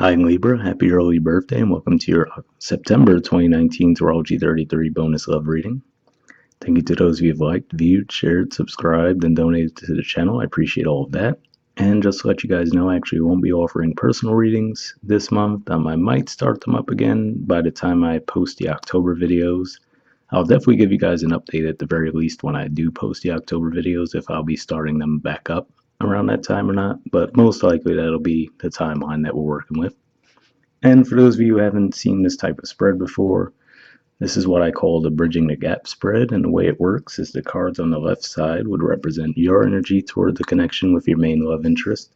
Hi Libra, happy early birthday and welcome to your September 2019 Astrology 33 bonus love reading. Thank you to those of you who've liked, viewed, shared, subscribed, and donated to the channel. I appreciate all of that. And just to let you guys know, I actually won't be offering personal readings this month. I might start them up again by the time I post the October videos. I'll definitely give you guys an update at the very least when I do post the October videos, if I'll be starting them back up around that time or not, but most likely that'll be the timeline that we're working with. And for those of you who haven't seen this type of spread before, this is what I call the bridging the gap spread, and the way it works is the cards on the left side would represent your energy toward the connection with your main love interest.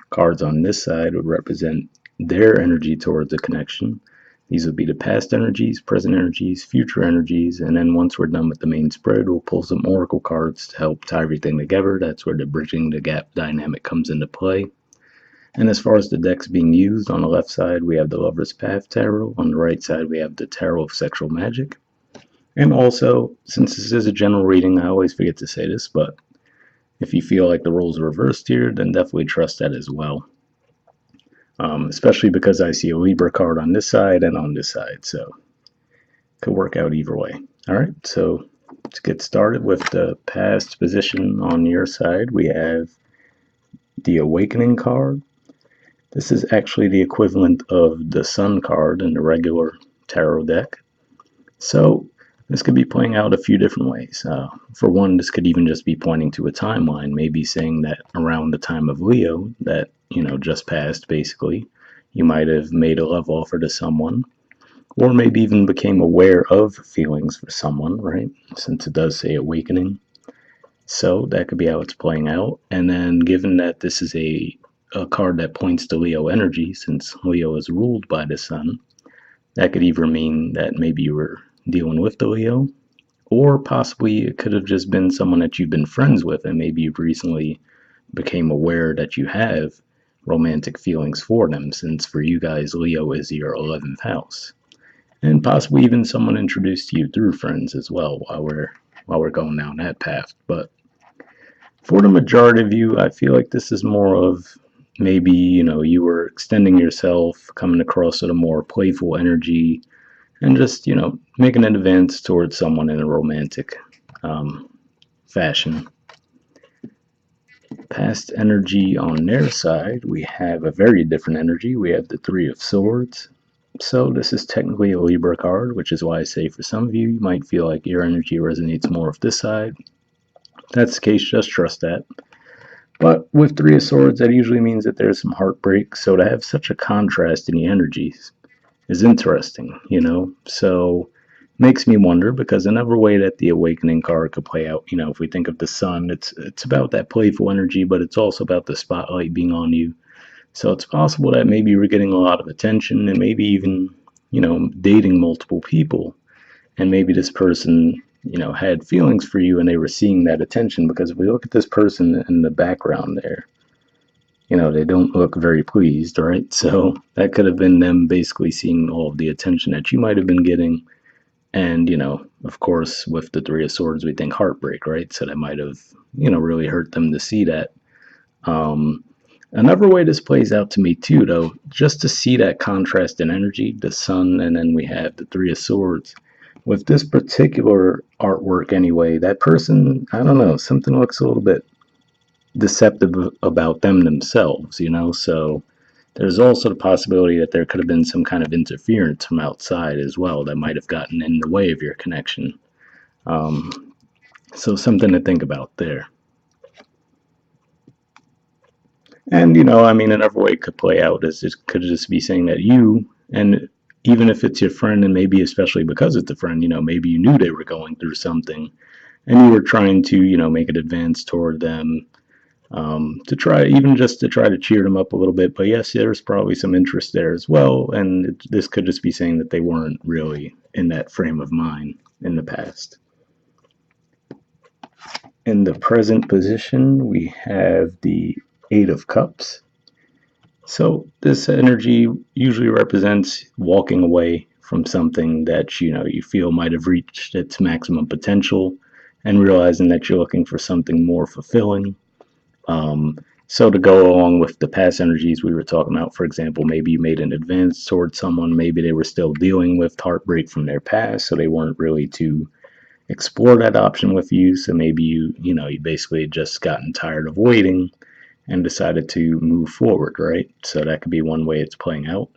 Cards on this side would represent their energy towards the connection. These would be the past energies, present energies, future energies, and then once we're done with the main spread, we'll pull some oracle cards to help tie everything together. That's where the bridging the gap dynamic comes into play. And as far as the decks being used, on the left side we have the Lover's Path Tarot, on the right side we have the Tarot of Sexual Magic. And also, since this is a general reading, I always forget to say this, but if you feel like the roles are reversed here, then definitely trust that as well. Especially because I see a Libra card on this side and on this side, so it could work out either way. Alright, so let's get started with the past position. On your side, we have the Awakening card. This is actually the equivalent of the Sun card in the regular tarot deck. So this could be playing out a few different ways. For one, this could even just be pointing to a timeline, maybe saying that around the time of Leo, that, just passed basically, you might have made a love offer to someone, or maybe even became aware of feelings for someone, right? Since it does say awakening. So that could be how it's playing out. And then given that this is a card that points to Leo energy, since Leo is ruled by the sun, that could either mean that maybe you were dealing with the Leo, or possibly it could have just been someone that you've been friends with and maybe you've recently became aware that you have romantic feelings for them, since for you guys Leo is your 11th house. And possibly even someone introduced you through friends as well while we're going down that path. But for the majority of you, I feel like this is more of maybe, you were extending yourself, coming across with a more playful energy, and just, making an advance towards someone in a romantic fashion. Past energy on their side, we have a very different energy. We have the Three of Swords. So this is technically a Libra card, which is why I say for some of you, you might feel like your energy resonates more with this side. If that's the case, just trust that. But with Three of Swords, that usually means that there's some heartbreak, so to have such a contrast in the energies is interesting, so makes me wonder, because another way that the Awakening card could play out, if we think of the sun, it's about that playful energy, but it's also about the spotlight being on you. So it's possible that maybe you're getting a lot of attention and maybe even, dating multiple people, and maybe this person had feelings for you and they were seeing that attention, because if we look at this person in the background there, they don't look very pleased, right? So that could have been them basically seeing all of the attention that you might have been getting. And, of course, with the Three of Swords, we think heartbreak, right? So that might have, really hurt them to see that. Another way this plays out to me too, though, just to see that contrast in energy, the sun, and then we have the Three of Swords. With this particular artwork anyway, that person, I don't know, something looks a little bit deceptive about them themselves, so there's also the possibility that there could have been some kind of interference from outside as well that might have gotten in the way of your connection. So something to think about there. And, another way it could play out is it could just be saying that you, and even if it's your friend, and maybe especially because it's a friend, maybe you knew they were going through something, and you were trying to, make an advance toward them, to try to cheer them up a little bit. But yes, there's probably some interest there as well, and this could just be saying that they weren't really in that frame of mind in the past. In the present position, we have the Eight of Cups. So this energy usually represents walking away from something that you feel might have reached its maximum potential, and realizing that you're looking for something more fulfilling. So to go along with the past energies we were talking about, for example, maybe you made an advance towards someone, maybe they were still dealing with heartbreak from their past, so they weren't really to explore that option with you. So maybe you basically just gotten tired of waiting and decided to move forward, right? So that could be one way it's playing out.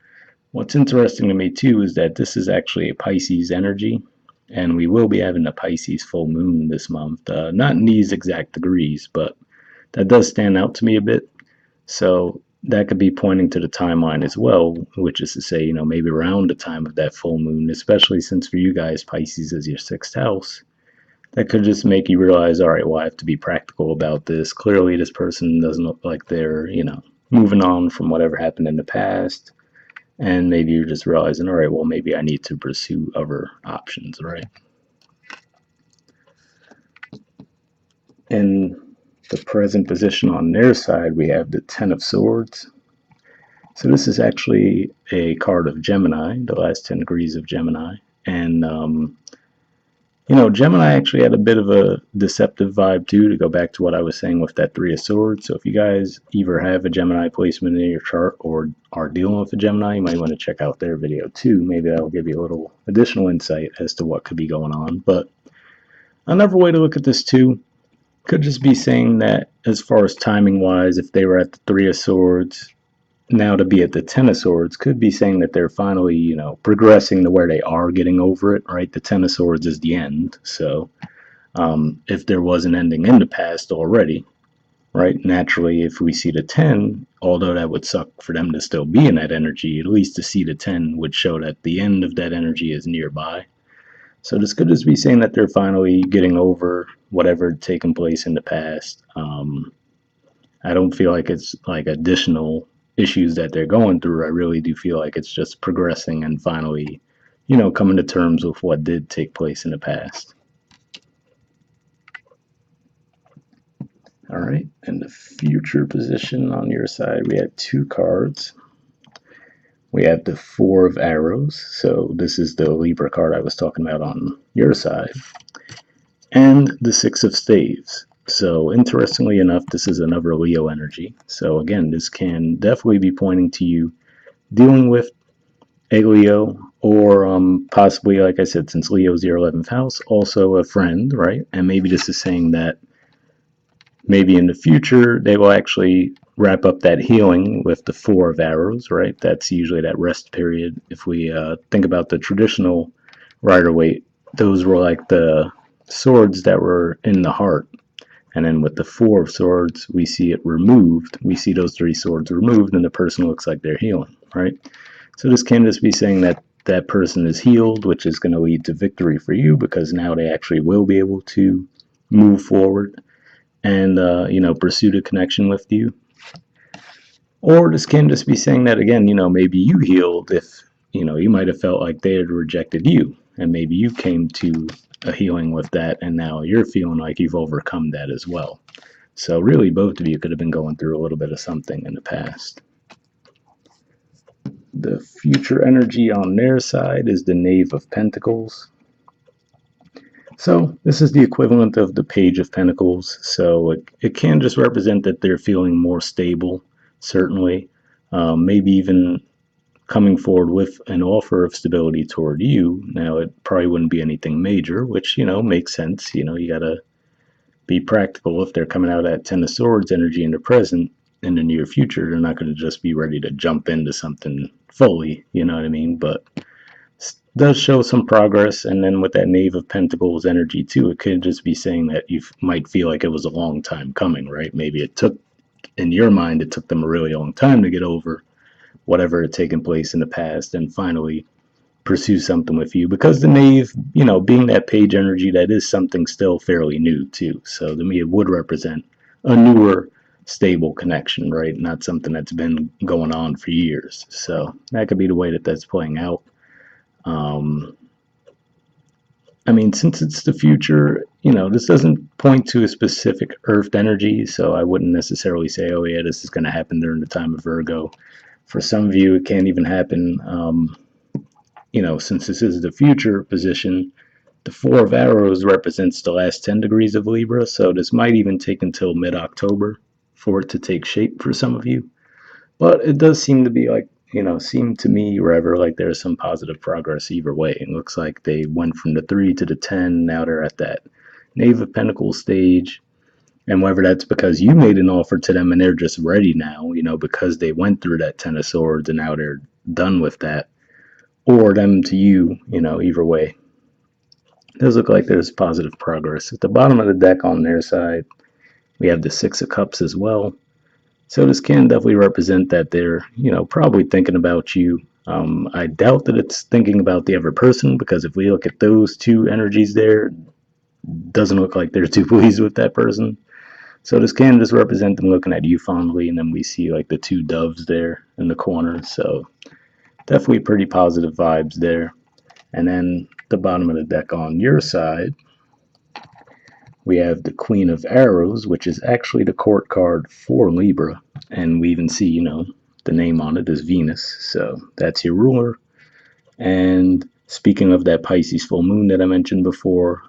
What's interesting to me too is that this is actually a Pisces energy, and we will be having a Pisces full moon this month. Not in these exact degrees, but that does stand out to me a bit. So that could be pointing to the timeline as well, which is to say, maybe around the time of that full moon, especially since for you guys, Pisces is your sixth house. That could just make you realize, all right, well, I have to be practical about this. Clearly, this person doesn't look like they're, moving on from whatever happened in the past. And maybe you're just realizing, all right, well, maybe I need to pursue other options, right? In the present position on their side, we have the Ten of Swords. So this is actually a card of Gemini, the last 10 degrees of Gemini. And Gemini actually had a bit of a deceptive vibe too, to go back to what I was saying with that Three of Swords. So if you guys either have a Gemini placement in your chart or are dealing with a Gemini, you might want to check out their video too. Maybe that'll give you a little additional insight as to what could be going on. But another way to look at this too could just be saying that as far as timing wise, if they were at the Three of Swords, now to be at the Ten of Swords could be saying that they're finally, progressing to where they are getting over it, right? The Ten of Swords is the end. So if there was an ending in the past already, right? Naturally, if we see the 10, although that would suck for them to still be in that energy, at least to see the 10 would show that the end of that energy is nearby. So this could just be saying that they're finally getting over whatever had taken place in the past. I don't feel like it's like additional issues that they're going through. I really do feel like it's just progressing and finally, coming to terms with what did take place in the past. All right, and the future position on your side, we have two cards. We have the Four of Arrows, so this is the Libra card I was talking about on your side, and the Six of Staves. So interestingly enough, this is another Leo energy. So again, this can definitely be pointing to you dealing with a Leo, or possibly, like I said, since Leo's your 11th house, also a friend, right? And maybe this is saying that maybe in the future they will actually wrap up that healing with the Four of Arrows, right? That's usually that rest period. If we think about the traditional Rider Waite, those were like the swords that were in the heart. And then with the Four of Swords, we see it removed. We see those three swords removed, and the person looks like they're healing, right? So this can just be saying that that person is healed, which is going to lead to victory for you because now they actually will be able to move forward and pursue the connection with you. Or this can just be saying that again, maybe you healed if you might have felt like they had rejected you, and maybe you came to a healing with that, and now you're feeling like you've overcome that as well. So really, both of you could have been going through a little bit of something in the past. The future energy on their side is the Knave of Pentacles. So this is the equivalent of the Page of Pentacles. So it can just represent that they're feeling more stable, certainly. Maybe even coming forward with an offer of stability toward you. Now, it probably wouldn't be anything major, which, makes sense. You got to be practical. If they're coming out at Ten of Swords energy in the present, in the near future, they're not going to just be ready to jump into something fully, you know what I mean? But does show some progress. And then with that Knave of Pentacles energy too, it could just be saying that you might feel like it was a long time coming, right? Maybe it took, in your mind, it took them a really long time to get over whatever had taken place in the past and finally pursue something with you, because the Knave, being that page energy, that is something still fairly new too. So to me, it would represent a newer, stable connection, right? Not something that's been going on for years. So that could be the way that that's playing out. I mean, since it's the future, this doesn't point to a specific Earth energy, so I wouldn't necessarily say, oh yeah, this is going to happen during the time of Virgo. For some of you, it can't even happen. Since this is the future position, the Four of Arrows represents the last 10 degrees of Libra, so this might even take until mid-October for it to take shape for some of you. But it does seem to be like, seem to me, rather, like there's some positive progress either way. It looks like they went from the 3 to the 10. Now they're at that Knave of Pentacles stage. And whether that's because you made an offer to them and they're just ready now, because they went through that Ten of Swords and now they're done with that, or them to you, either way. It does look like there's positive progress. At the bottom of the deck on their side, we have the Six of Cups as well. So this can definitely represent that they're, probably thinking about you. I doubt that it's thinking about the other person, because if we look at those two energies there, doesn't look like they're too pleased with that person. So this can just represent them looking at you fondly, and then we see like the two doves there in the corner. So definitely pretty positive vibes there. And then the bottom of the deck on your side, we have the Queen of Arrows, which is actually the court card for Libra. And we even see, the name on it is Venus. So that's your ruler. And speaking of that Pisces full moon that I mentioned before,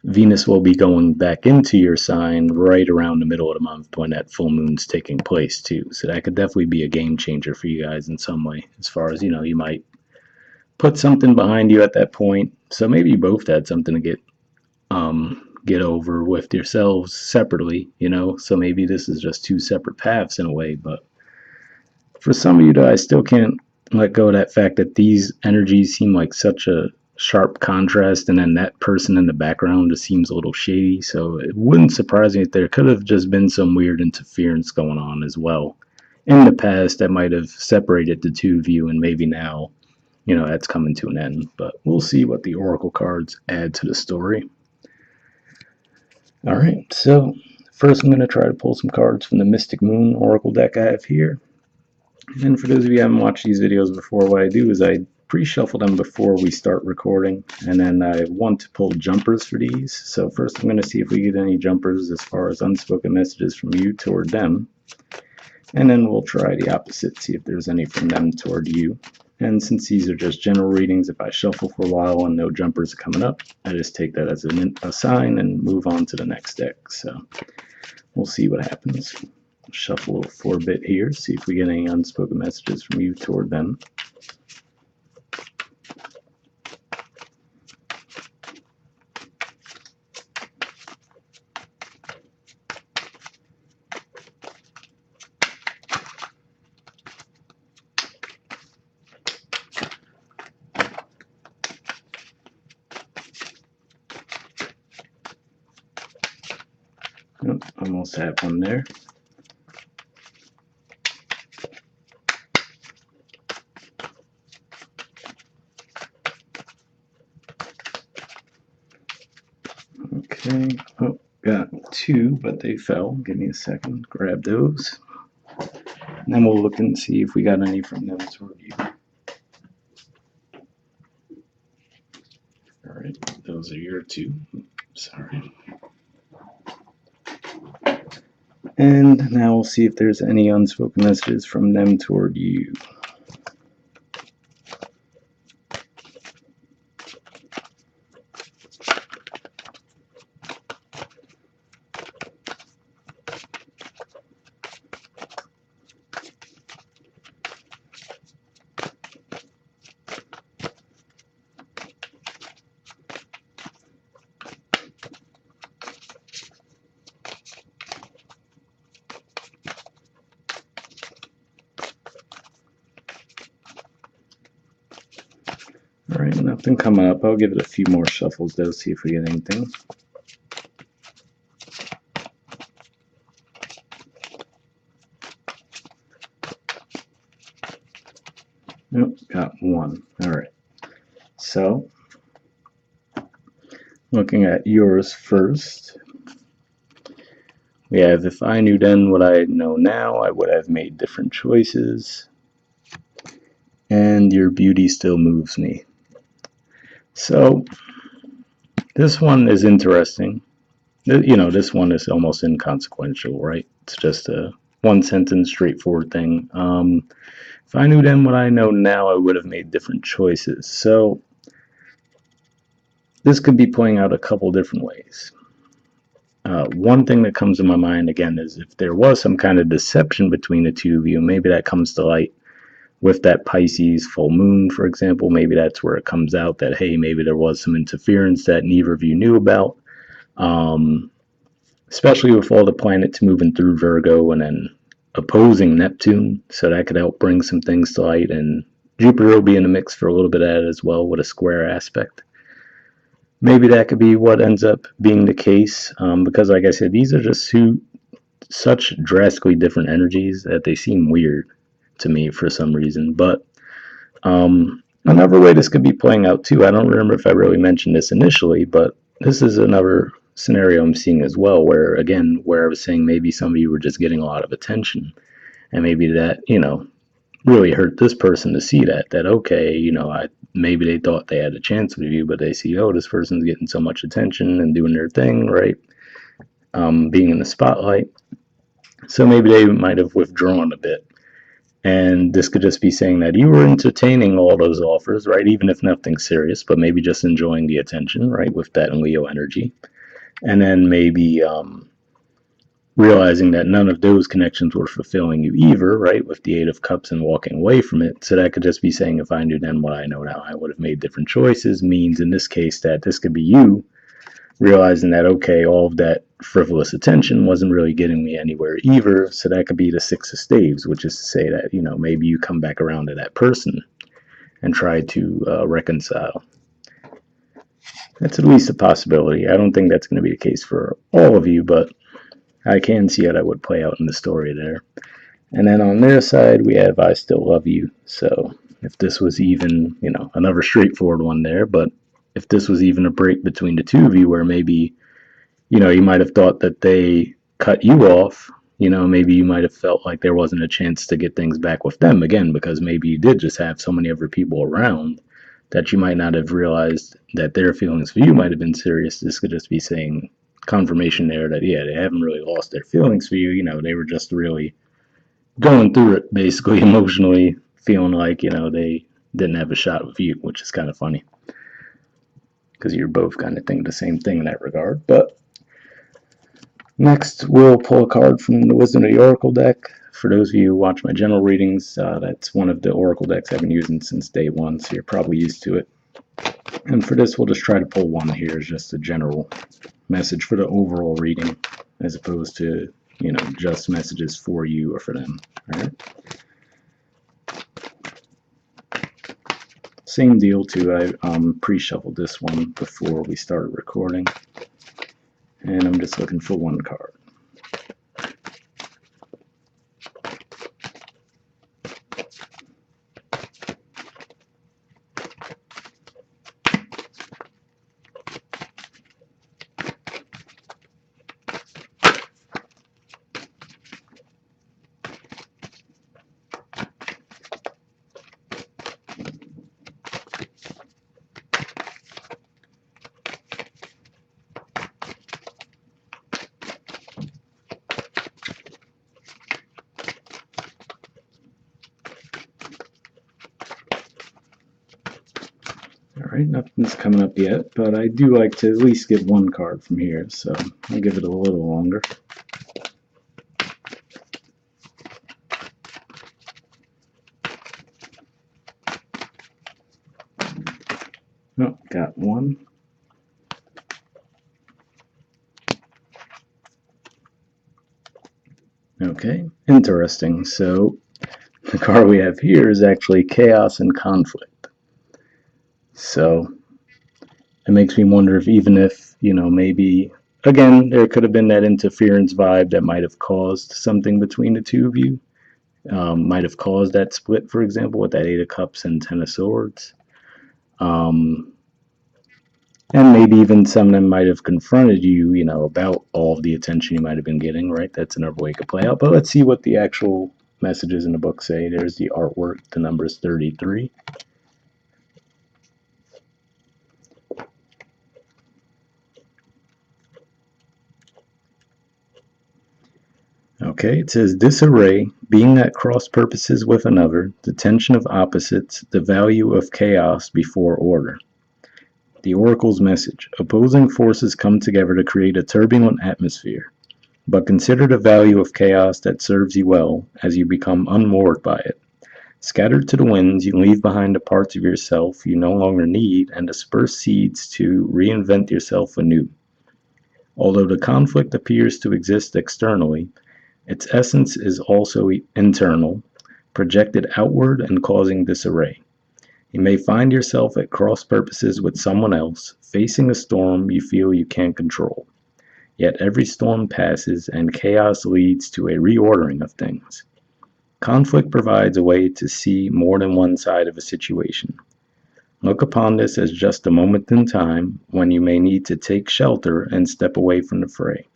Venus will be going back into your sign right around the middle of the month when that full moon's taking place too. So that could definitely be a game changer for you guys in some way, as far as, you might put something behind you at that point. So maybe you both had something to get over with yourselves separately, so maybe this is just two separate paths in a way. But for some of you, though, I still can't let go of that fact that these energies seem like such a sharp contrast, and then that person in the background just seems a little shady. So it wouldn't surprise me if there could have just been some weird interference going on as well in the past that might have separated the two of you, and maybe now, that's coming to an end. But we'll see what the oracle cards add to the story. All right, so first I'm going to try to pull some cards from the Mystic Moon Oracle deck I have here. And for those of you who haven't watched these videos before, what I do is I pre-shuffle them before we start recording, and then I want to pull jumpers for these. So first I'm going to see if we get any jumpers as far as unspoken messages from you toward them. And then we'll try the opposite, see if there's any from them toward you. And since these are just general readings, if I shuffle for a while and no jumpers are coming up, I just take that as a sign and move on to the next deck. So we'll see what happens. Shuffle for a bit here, see if we get any unspoken messages from you toward them. Oh, almost have one there. Okay, oh, got two, but they fell. Give me a second, grab those. And then we'll look and see if we got any from them toward you. All right, those are your two. Sorry. And now we'll see if there's any unspoken messages from them toward you. All right, nothing coming up. I'll give it a few more shuffles though, see if we get anything. Nope, got one. All right. So, looking at yours first, we have, if I knew then what I know now, I would have made different choices. And your beauty still moves me. So, this one is interesting. This one is almost inconsequential, right? It's just a one sentence, straightforward thing. If I knew then what I know now, I would have made different choices. So, this could be playing out a couple different ways. One thing that comes to my mind again is if there was some kind of deception between the two of you, maybe that comes to light with that Pisces full moon, for example. Maybe that's where it comes out that, hey, maybe there was some interference that neither of you knew about. Especially with all the planets moving through Virgo and then opposing Neptune, so that could help bring some things to light. And Jupiter will be in the mix for a little bit of that as well with a square aspect. Maybe that could be what ends up being the case, because like I said, these are just such drastically different energies that they seem weird to me for some reason. But another way this could be playing out too, I don't remember if I really mentioned this initially, but this is another scenario I'm seeing as well, where again, where I was saying maybe some of you were just getting a lot of attention, and maybe that, really hurt this person to see that okay, maybe they thought they had a chance with you, but they see, oh, this person's getting so much attention and doing their thing, right? Being in the spotlight. So maybe they might have withdrawn a bit. And this could just be saying that you were entertaining all those offers, right? Even if nothing serious, but maybe just enjoying the attention, right? With that Leo energy. And then maybe realizing that none of those connections were fulfilling you either, right? With the Eight of Cups and walking away from it. So that could just be saying, if I knew then what I know now, I would have made different choices. Means in this case that this could be you realizing that, okay, all of that frivolous attention wasn't really getting me anywhere either. So that could be the Six of Staves, which is to say that, maybe you come back around to that person and try to reconcile. That's at least a possibility. I don't think that's going to be the case for all of you, but I can see how that would play out in the story there. And then on their side, we have I Still Love You. So if this was even, another straightforward one there, but if this was even a break between the two of you where maybe, you might have thought that they cut you off, maybe you might have felt like there wasn't a chance to get things back with them again, because maybe you did just have so many other people around that you might not have realized that their feelings for you might have been serious. This could just be saying confirmation there that, yeah, they haven't really lost their feelings for you. They were just really going through it, basically emotionally, feeling like, they didn't have a shot with you, which is kind of funny because you're both kind of thinking the same thing in that regard. But next, we'll pull a card from the Wisdom of the Oracle deck. For those of you who watch my general readings, that's one of the Oracle decks I've been using since day one, so you're probably used to it. And for this, we'll just try to pull one here as just a general message for the overall reading, as opposed to, just messages for you or for them. All right. Same deal too. I pre-shuffled this one before we started recording, and I'm just looking for one card. Alright, nothing's coming up yet, but I do like to at least get one card from here, so I'll give it a little longer. Oh, got one. Okay, interesting. So the card we have here is actually Chaos and Conflict. So it makes me wonder if even if, maybe, again, there could have been that interference vibe that might have caused something between the two of you. Might have caused that split, for example, with that Eight of Cups and Ten of Swords. And maybe even some of them might have confronted you, about all of the attention you might have been getting, right? That's another way it could play out. But let's see what the actual messages in the book say. There's the artwork. The number is 33. Okay, it says disarray, being at cross purposes with another, the tension of opposites, the value of chaos before order. The Oracle's message: opposing forces come together to create a turbulent atmosphere. But consider the value of chaos that serves you well as you become unmoored by it. Scattered to the winds, you leave behind the parts of yourself you no longer need and disperse seeds to reinvent yourself anew. Although the conflict appears to exist externally, its essence is also internal, projected outward and causing disarray. You may find yourself at cross purposes with someone else, facing a storm you feel you can't control. Yet every storm passes, and chaos leads to a reordering of things. Conflict provides a way to see more than one side of a situation. Look upon this as just a moment in time when you may need to take shelter and step away from the fray.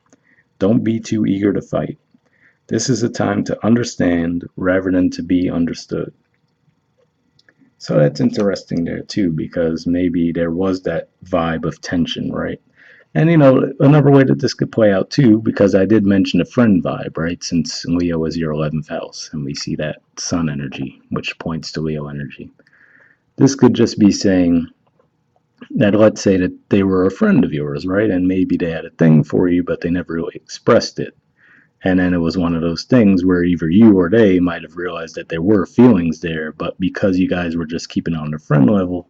Don't be too eager to fight. This is a time to understand rather than to be understood. So that's interesting there too, because maybe there was that vibe of tension, right? And another way that this could play out too, because I did mention the friend vibe, right? Since Leo is your 11th house, and we see that sun energy, which points to Leo energy. This could just be saying that, let's say that they were a friend of yours, right? And maybe they had a thing for you, but they never really expressed it. And then it was one of those things where either you or they might have realized that there were feelings there, but because you guys were just keeping on the friend level,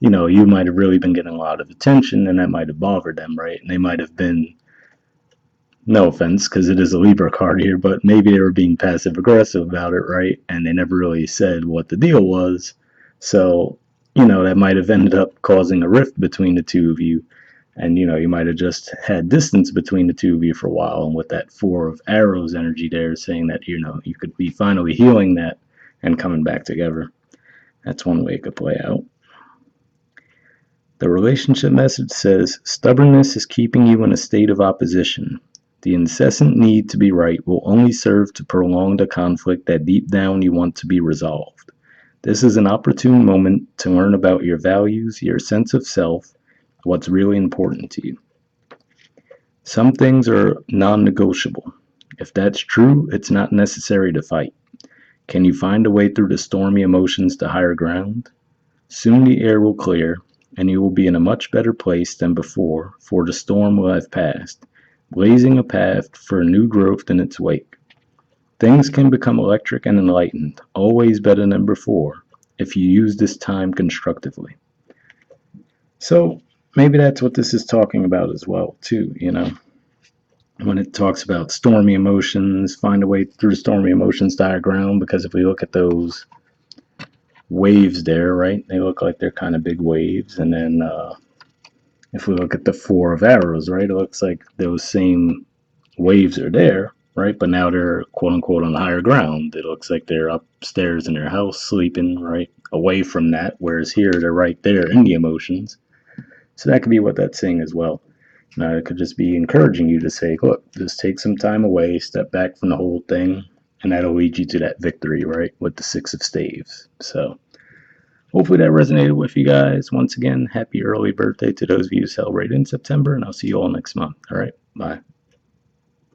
you might have really been getting a lot of attention, and that might have bothered them, right? And they might have been, no offense, because it is a Libra card here, but maybe they were being passive aggressive about it, right? And they never really said what the deal was. So, that might have ended up causing a rift between the two of you. And, you might have just had distance between the two of you for a while. And with that Four of Arrows energy there, saying that, you could be finally healing that and coming back together. That's one way it could play out. The relationship message says, stubbornness is keeping you in a state of opposition. The incessant need to be right will only serve to prolong the conflict that deep down you want to be resolved. This is an opportune moment to learn about your values, your sense of self, what's really important to you. Some things are non-negotiable. If that's true, it's not necessary to fight. Can you find a way through the stormy emotions to higher ground? Soon the air will clear, and you will be in a much better place than before, for the storm will have passed, blazing a path for new growth in its wake. Things can become electric and enlightened, always better than before, if you use this time constructively. So maybe that's what this is talking about as well, too, when it talks about stormy emotions, find a way through the stormy emotions to higher ground, because if we look at those waves there, right, they look like they're kind of big waves. And then if we look at the Four of Arrows, right, it looks like those same waves are there, right, but now they're quote unquote on higher ground. It looks like they're upstairs in their house sleeping, right, away from that, whereas here they're right there in the emotions. So that could be what that's saying as well. Now it could just be encouraging you to say, look, just take some time away, step back from the whole thing, and that'll lead you to that victory, right, with the Six of Staves. So hopefully that resonated with you guys. Once again, happy early birthday to those of you who celebrate in September, and I'll see you all next month. All right, bye.